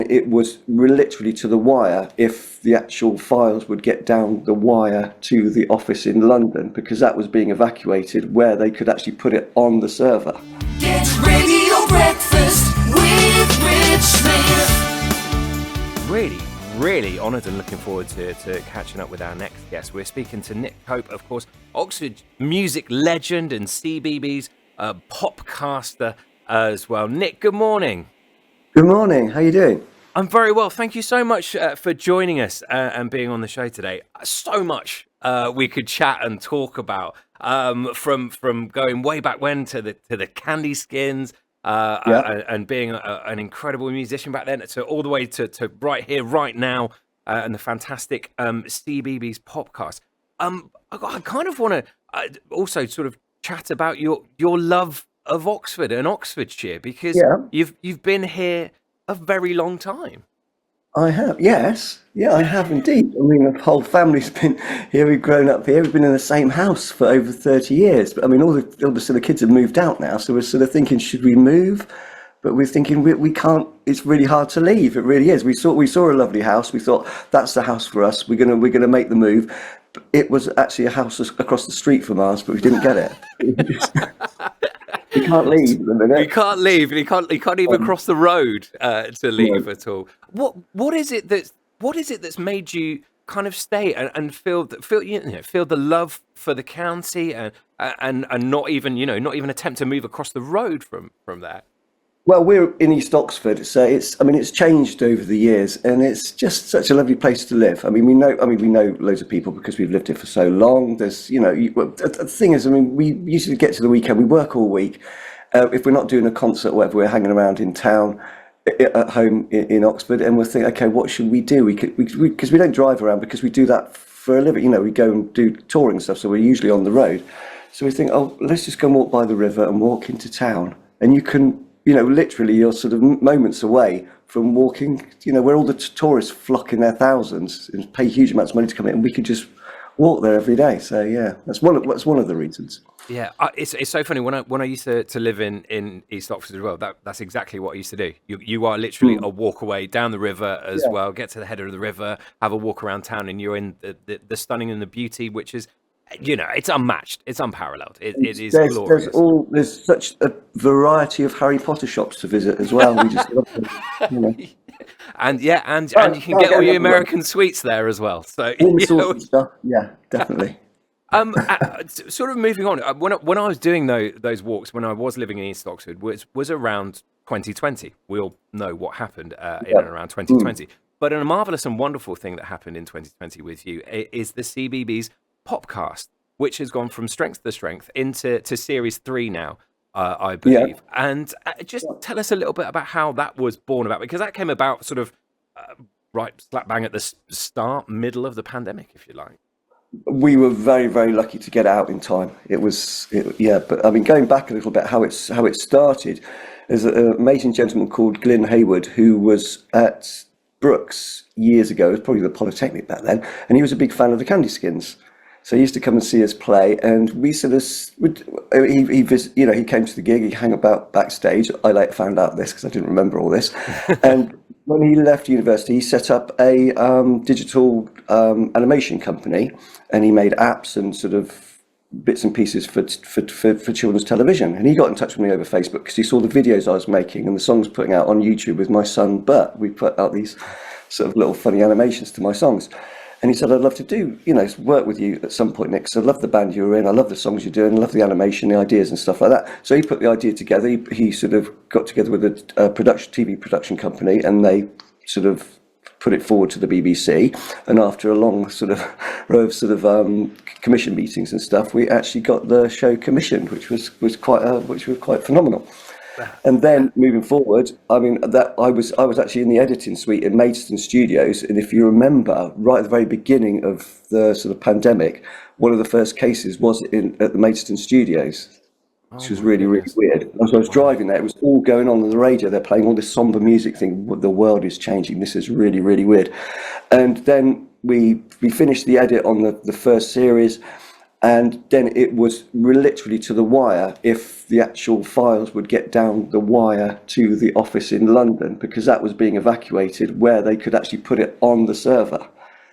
it was literally to the wire if the actual files would get down the wire to the office in London, because that was being evacuated where they could actually put it on the server. Get Radio Breakfast with Rich Smith. Really honoured and looking forward to catching up with our next guest. We're speaking to Nick Cope, of course, Oxford music legend and CBeebies popcaster as well. Nick, good morning. Good morning. How you doing? I'm very well. Thank you so much for joining us and being on the show today. So much we could chat and talk about, from going way back when to the Candy Skins. And being an incredible musician back then, to all the way to right here, right now, and the fantastic CBeebies Popcast. I kind of want to also sort of chat about your love of Oxford and Oxfordshire, because you've been here a very long time. I have, yes. Yeah, I have indeed. I mean, the whole family's been here. We've grown up here. We've been in the same house for over 30 years. But I mean, all the sort of kids have moved out now. So we're sort of thinking, should we move? But we're thinking we can't. It's really hard to leave. It really is. We saw a lovely house. We thought that's the house for us. We're gonna make the move. It was actually a house across the street from ours, but we didn't get it. You can't leave. You can't leave. You can't even cross the road to leave at all. What is it that's made you kind of stay and feel the love for the county and not even attempt to move across the road from that? Well, we're in East Oxford, so it's changed over the years, and it's just such a lovely place to live. We know loads of people because we've lived here for so long. There's, the thing is, we usually get to the weekend, we work all week. If we're not doing a concert or whatever, we're hanging around in town, at home in Oxford, and we'll think, okay, what should we do? Because we don't drive around, because we do that for a living. We go and do touring and stuff, so we're usually on the road. So we think, let's just go and walk by the river and walk into town, and you can. Literally you're sort of moments away from walking, where all the tourists flock in their thousands and pay huge amounts of money to come in, and we could just walk there every day. So yeah, that's one of the reasons. Yeah, it's so funny. When I used to live in East Oxford as well, that's exactly what I used to do. You are literally a walk away down the river as well, get to the head of the river, have a walk around town, and you're in the stunning and the beauty, which is, it's unmatched. It's unparalleled. It is glorious. There's such a variety of Harry Potter shops to visit as well. We just love them, And you can get all your American sweets there as well. So all sorts of stuff. Yeah, definitely. Sort of moving on. When I was doing those walks, when I was living in East Oxford, was around 2020. We all know what happened in and around 2020. But a marvelous and wonderful thing that happened in 2020 with you is the CBeebies Popcast, which has gone from strength to strength into series 3 now, I believe. Yeah. And just tell us a little bit about how that was born about, because that came about sort of right slap bang at the middle of the pandemic, if you like. We were very, very lucky to get out in time. But going back a little bit, how it started, there's an amazing gentleman called Glyn Hayward who was at Brooks years ago. It was probably the Polytechnic back then, and he was a big fan of the Candy Skins. So he used to come and see us play, and we sort of he came to the gig, he hung about backstage. I later found out this because I didn't remember all this. And when he left university, he set up a digital animation company, and he made apps and sort of bits and pieces for children's television. And he got in touch with me over Facebook because he saw the videos I was making and the songs putting out on YouTube with my son Bert. We put out these sort of little funny animations to my songs. And he said, I'd love to do, work with you at some point, Nick, because I love the band you were in, I love the songs you're doing, I love the animation, the ideas and stuff like that. So he put the idea together. He sort of got together with a TV production company, and they sort of put it forward to the BBC. And after a long sort of row of commission meetings and stuff, we actually got the show commissioned, which was quite phenomenal. And then moving forward, I was actually in the editing suite in Maidstone Studios, and if you remember, right at the very beginning of the sort of pandemic, one of the first cases was at the Maidstone Studios, which was really, really weird. As I was driving there, it was all going on the radio. They're playing all this somber music thing. The world is changing. This is really, really weird. And then we finished the edit on the first series. And then it was literally to the wire if the actual files would get down the wire to the office in London, because that was being evacuated where they could actually put it on the server.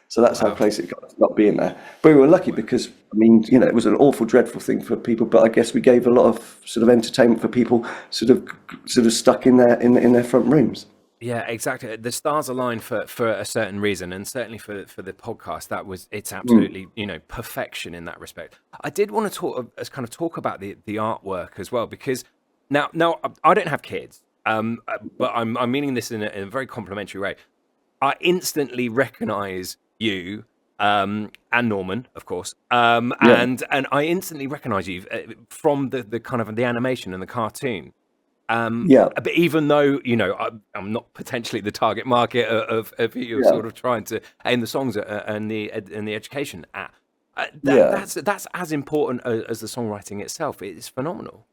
So that's how close it got to not being there. But we were lucky because, I mean, you know, it was an awful, dreadful thing for people, but I guess we gave a lot of sort of entertainment for people sort of stuck in their front rooms. Yeah, exactly. The stars aligned for a certain reason, and certainly for the podcast, it's absolutely perfection in that respect. I did want to talk about the artwork as well, because now I don't have kids, but I'm meaning this in a very complimentary way. I instantly recognise you, and Norman, of course, and I instantly recognise you from the kind of the animation and the cartoon. But even though I'm not potentially the target market of who you're sort of trying to aim the songs at and the education at, that's as important as the songwriting itself. It's phenomenal.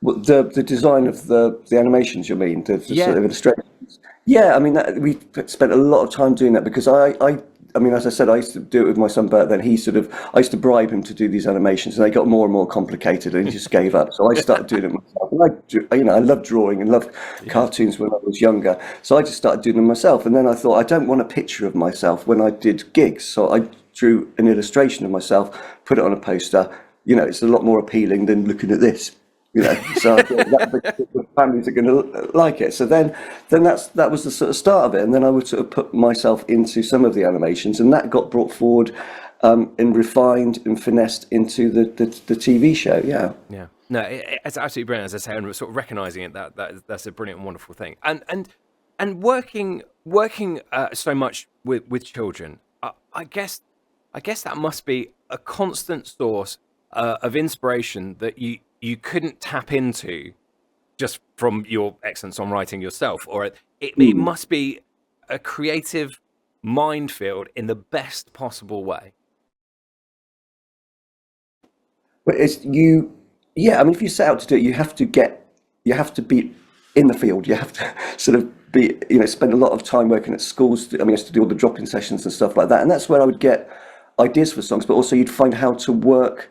Well, the design of the animations, you mean, the sort of illustrations? Yeah, I mean, we spent a lot of time doing that because I mean, as I said, I used to do it with my son Bert. Then I used to bribe him to do these animations, and they got more and more complicated, and he just gave up. So I started doing it myself. And I loved drawing and loved cartoons when I was younger. So I just started doing them myself. And then I thought, I don't want a picture of myself when I did gigs. So I drew an illustration of myself, put it on a poster. You know, it's a lot more appealing than looking at this. You know, so I thought the families are going to like it. So then that was the sort of start of it, and then I would sort of put myself into some of the animations, and that got brought forward and refined and finessed into the TV show. Yeah. No, it's absolutely brilliant. As I say, and sort of recognizing it, that's a brilliant and wonderful thing. And working so much with children, I guess that must be a constant source of inspiration that you couldn't tap into just from your excellent songwriting yourself, or it must be a creative minefield in the best possible way. But I mean, if you set out to do it, you have to be in the field. You have to sort of be, spend a lot of time working at schools. I used to do all the drop-in sessions and stuff like that, and that's where I would get ideas for songs. But also, you'd find how to work.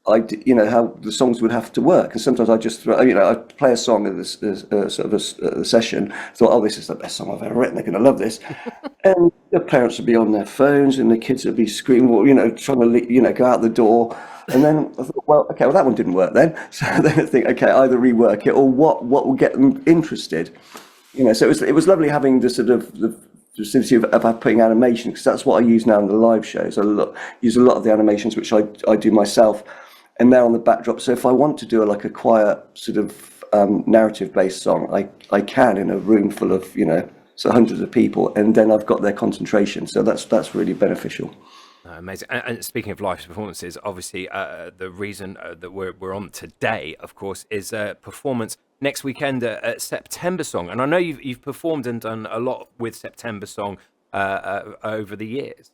How the songs would have to work, and sometimes I just I'd play a song at this sort of a session. Thought, oh, this is the best song I've ever written. They're going to love this, and the parents would be on their phones, and the kids would be screaming, trying to go out the door. And then I thought, well, that one didn't work then. So then I think, okay, either rework it or what will get them interested. So it was lovely having the sort of the facility of putting animation, because that's what I use now in the live shows. I use a lot of the animations which I do myself. And they're on the backdrop. So if I want to do a quiet sort of narrative-based song, I can in a room full of so hundreds of people, and then I've got their concentration. So that's really beneficial. Amazing. And speaking of live performances, obviously the reason that we're on today, of course, is a performance next weekend at Septembersong. And I know you've performed and done a lot with Septembersong over the years.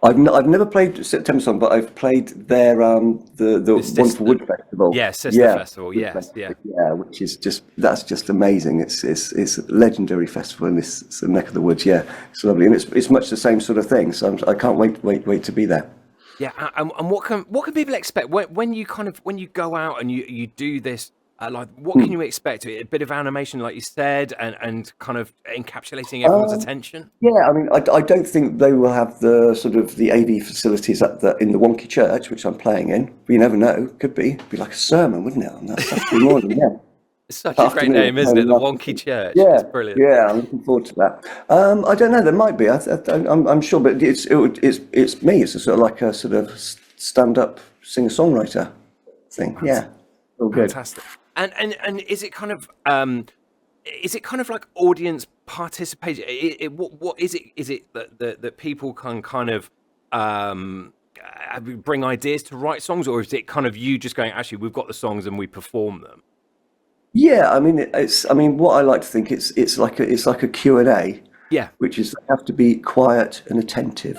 I've never played Septembersong, but I've played their the Wonderful Wood Festival. Sister Festival. Yes, yeah, which is just amazing. It's a legendary festival in this sort of neck of the woods. Yeah, it's lovely, and it's much the same sort of thing. So I can't wait to be there. Yeah, and what can people expect when you go out and you do this? What can you expect? A bit of animation, like you said, and kind of encapsulating everyone's attention. Yeah, I mean, I don't think they will have the sort of the AV facilities in the wonky church, which I'm playing in. But you never know; could be. It'd be like a sermon, wouldn't it? On that Saturday morning, yeah. It's such a great name, isn't it? The Wonky Church. Yeah, it's brilliant. Yeah, I'm looking forward to that. I don't know. There might be. I'm sure, but it's me. It's a sort of like a sort of stand-up singer-songwriter thing. Yeah, all good. Fantastic. And is it kind of like audience participation? What is it? Is it that people can kind of bring ideas to write songs, or is it kind of you just going, actually, we've got the songs and we perform them? Yeah, I mean, what I like to think it's like a Q&A. Yeah, which is they have to be quiet and attentive.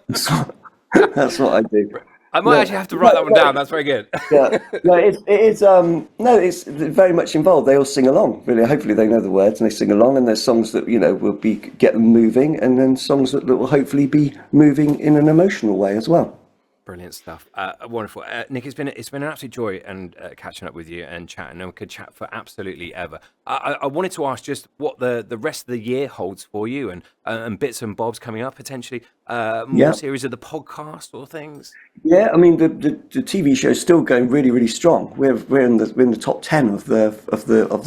That's what I do. I might actually have to write that one down. That's very good. Yeah, no, it's very much involved. They all sing along. Really, hopefully they know the words and they sing along. And there's songs that will get them moving, and then songs that will hopefully be moving in an emotional way as well. Brilliant stuff. Wonderful. Nick, it's been an absolute joy and catching up with you and chatting. And we could chat for absolutely ever. I wanted to ask just what the rest of the year holds for you and bits and bobs coming up potentially. More Yeah. series of the podcast or things. Yeah, I mean the TV show is still going really really strong. We're in the top 10 of the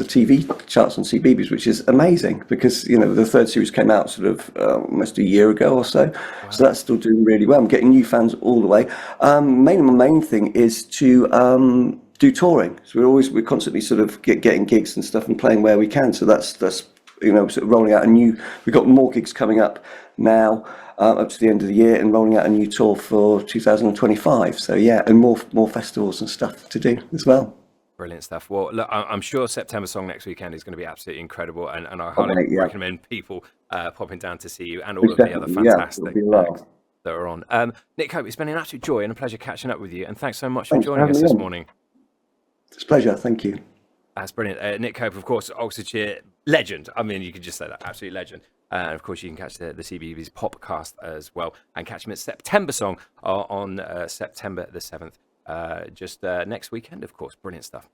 TV charts on CBeebies, which is amazing because the third series came out sort of almost a year ago or so. So Wow. that's still doing really well. I'm getting new fans all the way. My main thing is to do touring. So we're constantly sort of getting gigs and stuff and playing where we can. So that's sort of rolling out a new. We've got more gigs coming up now, up to the end of the year, and rolling out a new tour for 2025. So yeah, and more festivals and stuff to do as well. Brilliant stuff. Well, look, I'm sure Septembersong next weekend is going to be absolutely incredible, and I Oh, highly mate, yeah, recommend people popping down to see you and all it's of the other definitely, yeah, it'll fantastic be a acts lot. that are on. Nick Hope, it's been an absolute joy and a pleasure catching up with you, and thanks so much for Thanks for joining having us me this on. morning. It's a pleasure. Thank you. That's brilliant. Nick Hope, of course, Oxfordshire legend. I mean, you could just say that, absolute legend. And of course, you can catch the CBeebies Popcast as well, and catch him at Septembersong on September the 7th, just next weekend, of course. Brilliant stuff.